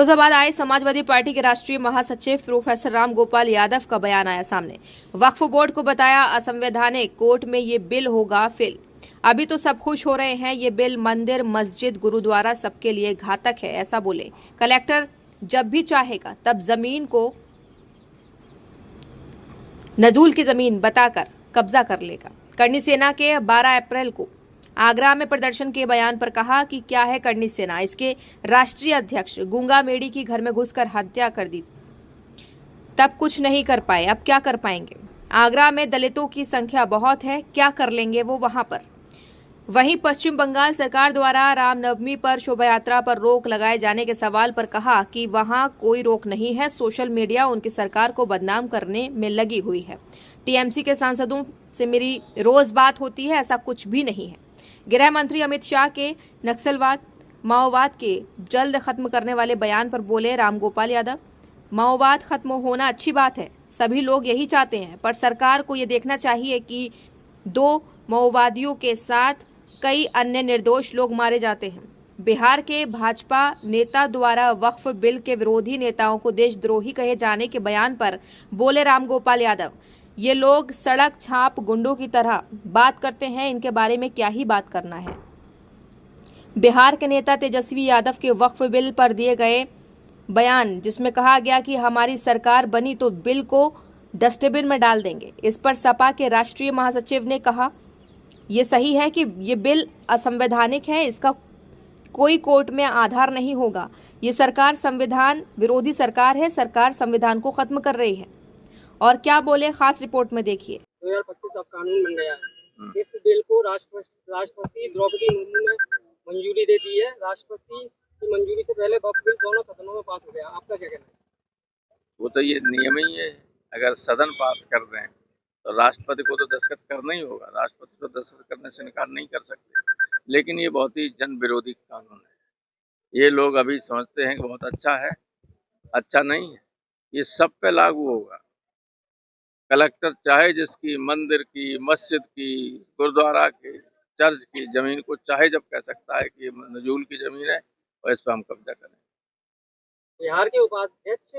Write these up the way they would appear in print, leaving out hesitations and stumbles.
फिरोजाबाद आए समाजवादी पार्टी के राष्ट्रीय महासचिव प्रोफेसर राम गोपाल यादव का बयान आया सामने। वक्फ बोर्ड को बताया असंवैधानिक, कोर्ट में ये बिल होगा फेल। अभी तो सब खुश हो रहे हैं, ये बिल मंदिर, मस्जिद, गुरुद्वारा सबके लिए घातक है, ऐसा बोले। कलेक्टर जब भी चाहेगा तब जमीन को नजूल की जमीन बताकर कब्जा कर लेगा। करनी सेना के 12 अप्रैल को आगरा में प्रदर्शन के बयान पर कहा कि क्या है करनी सेना। इसके राष्ट्रीय अध्यक्ष गूंगा मेडी की घर में घुसकर हत्या कर दी, तब कुछ नहीं कर पाए, अब क्या कर पाएंगे। आगरा में दलितों की संख्या बहुत है, क्या कर लेंगे वो वहां पर। वहीं पश्चिम बंगाल सरकार द्वारा रामनवमी पर शोभा यात्रा पर रोक लगाए जाने के सवाल पर कहा कि वहां कोई रोक नहीं है, सोशल मीडिया उनकी सरकार को बदनाम करने में लगी हुई है। टीएमसी के सांसदों से मेरी रोज बात होती है, ऐसा कुछ भी नहीं है। गृह मंत्री अमित शाह के नक्सलवाद, माओवाद के जल्द खत्म करने वाले बयान पर बोले रामगोपाल यादव, माओवाद खत्म होना अच्छी बात है, सभी लोग यही चाहते हैं, पर सरकार को ये देखना चाहिए कि 2 माओवादियों के साथ कई अन्य निर्दोष लोग मारे जाते हैं। बिहार के भाजपा नेता द्वारा वक्फ बिल के विरोधी नेताओं को देशद्रोही कहे जाने के बयान पर बोले रामगोपाल यादव, ये लोग सड़क छाप गुंडों की तरह बात करते हैं, इनके बारे में क्या ही बात करना है। बिहार के नेता तेजस्वी यादव के वक्फ बिल पर दिए गए बयान, जिसमें कहा गया कि हमारी सरकार बनी तो बिल को डस्टबिन में डाल देंगे। इस पर सपा के राष्ट्रीय महासचिव ने कहा, ये सही है कि ये बिल असंवैधानिक है, इसका कोई कोर्ट में आधार नहीं होगा। ये सरकार संविधान विरोधी सरकार है, सरकार संविधान को खत्म कर रही है। और क्या बोले, खास रिपोर्ट में देखिए। 2025 अब कानून बन गया है। इस बिल को राष्ट्रपति द्रौपदी मुर्मू ने मंजूरी दे दी है। राष्ट्रपति की मंजूरी से पहले वक्फ बिल दोनों सदनों में पास हो गया। आपका क्या कहना है? वो तो ये नियम ही है, अगर सदन पास कर दें तो राष्ट्रपति को तो दस्तखत करना ही होगा। राष्ट्रपति को दस्तखत करने से इनकार नहीं कर सकते। लेकिन ये बहुत ही जन विरोधी कानून है। ये लोग अभी समझते हैं कि बहुत अच्छा है, अच्छा नहीं है। ये सब पे लागू होगा। कलेक्टर चाहे जिसकी मंदिर की, मस्जिद की, गुरुद्वारा की, चर्च की जमीन को चाहे जब कह सकता है कि नजूल की जमीन है और इस पर हम कब्जा करें। बिहार के उपाध्यक्ष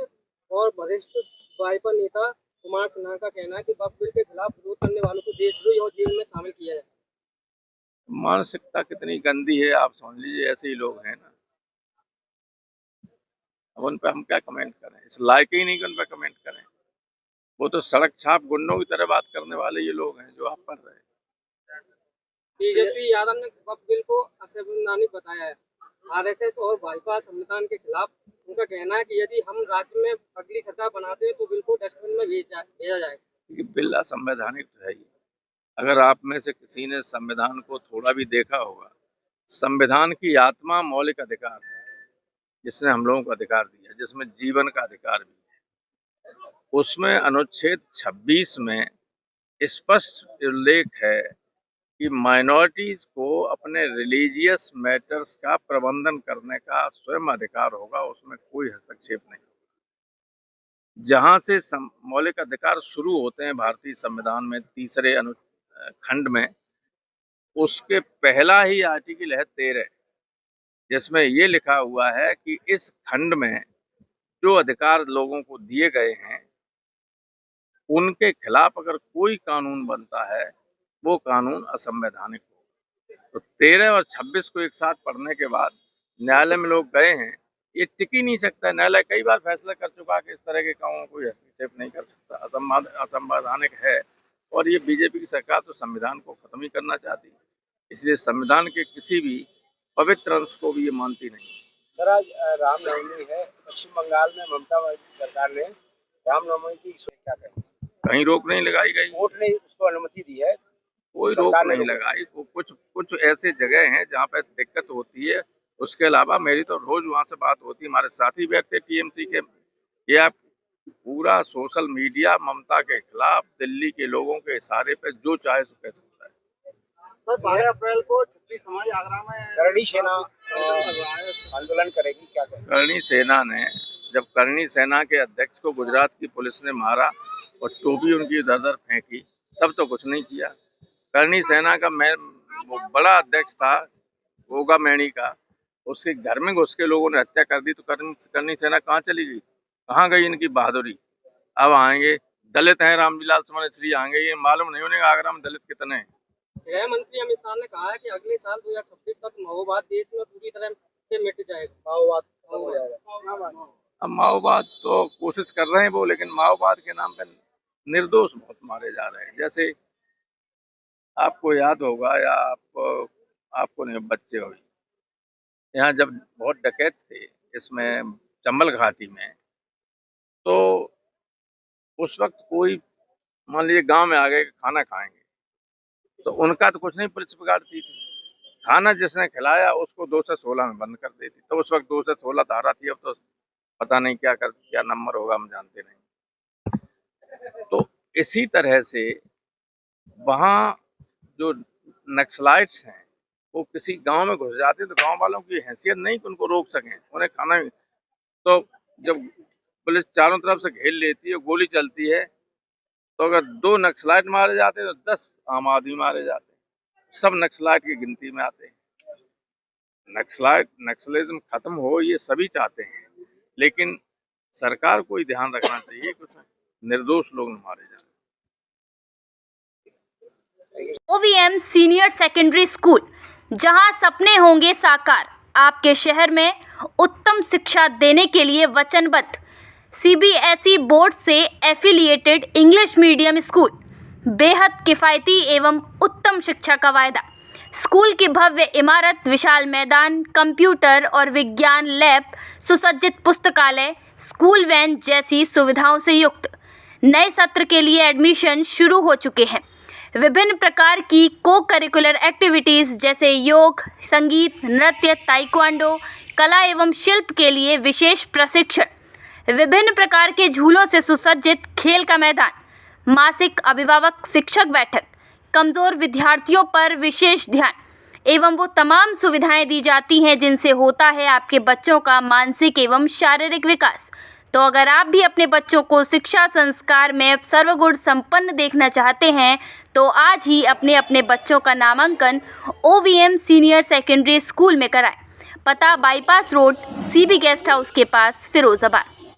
और वरिष्ठ भाजपा नेता कुमार सिन्हा का कहना है कि वक्फ बिल के खिलाफ विरोध करने वालों को देशद्रोही और जेल में शामिल किया जाए। मानसिकता कितनी गंदी है आप समझ लीजिए, ऐसे ही लोग हैं ना। अब उन पर हम क्या कमेंट करें, इस लायक ही नहीं कि उन पर कमेंट करें। वो तो सड़क छाप गुंडों की तरह बात करने वाले ये लोग हैं जो आप पढ़ रहे हैं। तेजस्वी यादव ने वक्फ बिल को असंवैधानिक बताया है। आरएसएस और भाजपा संविधान के खिलाफ। उनका कहना है कि यदि हम राज्य में अगली सरकार बनाते हैं तो बिल को डस्टबिन में भेजा जाए। ये बिल असंवैधानिक तो है ही। अगर आप में से किसी ने संविधान को थोड़ा भी देखा होगा, संविधान की आत्मा मौलिक अधिकार है, जिसने हम लोगों को अधिकार दिया, जिसमें जीवन का अधिकार भी है। उसमें अनुच्छेद 26 में स्पष्ट उल्लेख है कि माइनॉरिटीज को अपने रिलीजियस मैटर्स का प्रबंधन करने का स्वयं अधिकार होगा, उसमें कोई हस्तक्षेप नहीं होगा। जहां से मौलिक अधिकार शुरू होते हैं भारतीय संविधान में 3रे खंड में, उसके पहला ही आर्टिकल है 13, जिसमें ये लिखा हुआ है कि इस खंड में जो अधिकार लोगों को दिए गए हैं उनके खिलाफ अगर कोई कानून बनता है वो कानून असंवैधानिक होगा। तो 13 और 26 को एक साथ पढ़ने के बाद न्यायालय में लोग गए हैं, ये टिक ही नहीं सकता। न्यायालय कई बार फैसला कर चुका कि इस तरह के कामों को हस्तक्षेप नहीं कर सकता, असंवैधानिक है। और ये बीजेपी की सरकार तो संविधान को खत्म ही करना चाहती है, इसलिए संविधान के किसी भी पवित्र अंश को भी ये मानती नहीं। सर, आज रामनवमी है। पश्चिम बंगाल में ममता की सरकार ने रामनवमी की क्या कहें? कहीं रोक नहीं लगाई गई, कोर्ट ने उसको अनुमति दी है, कोई रोक नहीं लगाई। कुछ ऐसे जगह हैं जहाँ पे दिक्कत होती है, उसके अलावा मेरी तो रोज वहाँ से बात होती है। हमारे साथी बैठते टीएमसी के, ये पूरा सोशल मीडिया ममता के खिलाफ दिल्ली के लोगों के इशारे पे जो चाहे सो कह सकता है। सर, 12 अप्रैल को छत्री समाज आगरा में करणी सेना आंदोलन करेगी, क्या कहें? करणी सेना ने, जब करणी सेना के अध्यक्ष को गुजरात की पुलिस ने मारा और टोपी उनकी इधर उधर फेंकी, तब तो कुछ नहीं किया। करणी सेना का वो बड़ा अध्यक्ष था गोगा मैणी का, उसके घर में घुस के लोगों ने हत्या कर दी, तो करनी सेना कहाँ चली गई? कहाँ गई इनकी बहादुरी? अब आएंगे दलित हैं रामविलास चौहान इसलिए आएंगे, ये मालूम नहीं उन्हें आगरा में दलित कितने हैं। गृह मंत्री अमित शाह ने कहा है कि अगले साल 2026 तक माओवाद देश में पूरी तरह से मिट जाएगा। माओवाद खत्म हो जाएगा। अब माओवाद तो कोशिश कर रहे हैं वो, लेकिन माओवाद के नाम पे निर्दोष बहुत मारे जा रहे हैं। जैसे आपको याद होगा या आपको नहीं, बच्चे हो, यहाँ जब बहुत डकैत थे इसमें चंबल घाटी में, तो उस वक्त कोई मान लीजिए गांव में आ गए खाना खाएंगे, तो उनका तो कुछ नहीं, पुलिस बिगाड़ती थी। खाना जिसने खिलाया उसको 216 में बंद कर देती। तो उस वक्त 216 धारा थी, अब तो पता नहीं क्या नंबर होगा, हम जानते नहीं। तो इसी तरह से वहाँ जो नक्सलाइट्स हैं वो किसी गांव में घुस जाते, तो गांव वालों की हैसियत नहीं कि उनको रोक सकें, उन्हें खाना। तो जब पुलिस चारों तरफ से घेर लेती है, गोली चलती है, तो अगर 2 नक्सलाइट मारे जाते हैं तो 10 आम आदमी मारे जाते हैं। सब नक्सलाइट की गिनती में आते हैं। नक्सलिज्म खत्म हो ये सभी चाहते हैं, लेकिन सरकार को ही ध्यान रखना चाहिए कि उसमें निर्दोष लोग न मारे जाए। OVM सीनियर सेकेंडरी स्कूल, जहां सपने होंगे साकार, आपके शहर में उत्तम शिक्षा देने के लिए वचनबद्ध। CBSE बोर्ड से एफिलिएटेड इंग्लिश मीडियम स्कूल, बेहद किफ़ायती एवं उत्तम शिक्षा का वायदा। स्कूल की भव्य इमारत, विशाल मैदान, कंप्यूटर और विज्ञान लैब, सुसज्जित पुस्तकालय, स्कूल वैन जैसी सुविधाओं से युक्त। नए सत्र के लिए एडमिशन शुरू हो चुके हैं। विभिन्न प्रकार की को करिकुलर एक्टिविटीज़ जैसे योग, संगीत, नृत्य, ताइक्वांडो, कला एवं शिल्प के लिए विशेष प्रशिक्षण, विभिन्न प्रकार के झूलों से सुसज्जित खेल का मैदान, मासिक अभिभावक शिक्षक बैठक, कमज़ोर विद्यार्थियों पर विशेष ध्यान एवं वो तमाम सुविधाएं दी जाती हैं जिनसे होता है आपके बच्चों का मानसिक एवं शारीरिक विकास। तो अगर आप भी अपने बच्चों को शिक्षा संस्कार में सर्वगुण संपन्न देखना चाहते हैं तो आज ही अपने बच्चों का नामांकन OVM सीनियर सेकेंडरी स्कूल में कराएं। पता bypass road, CB guest house के पास, फिरोजाबाद।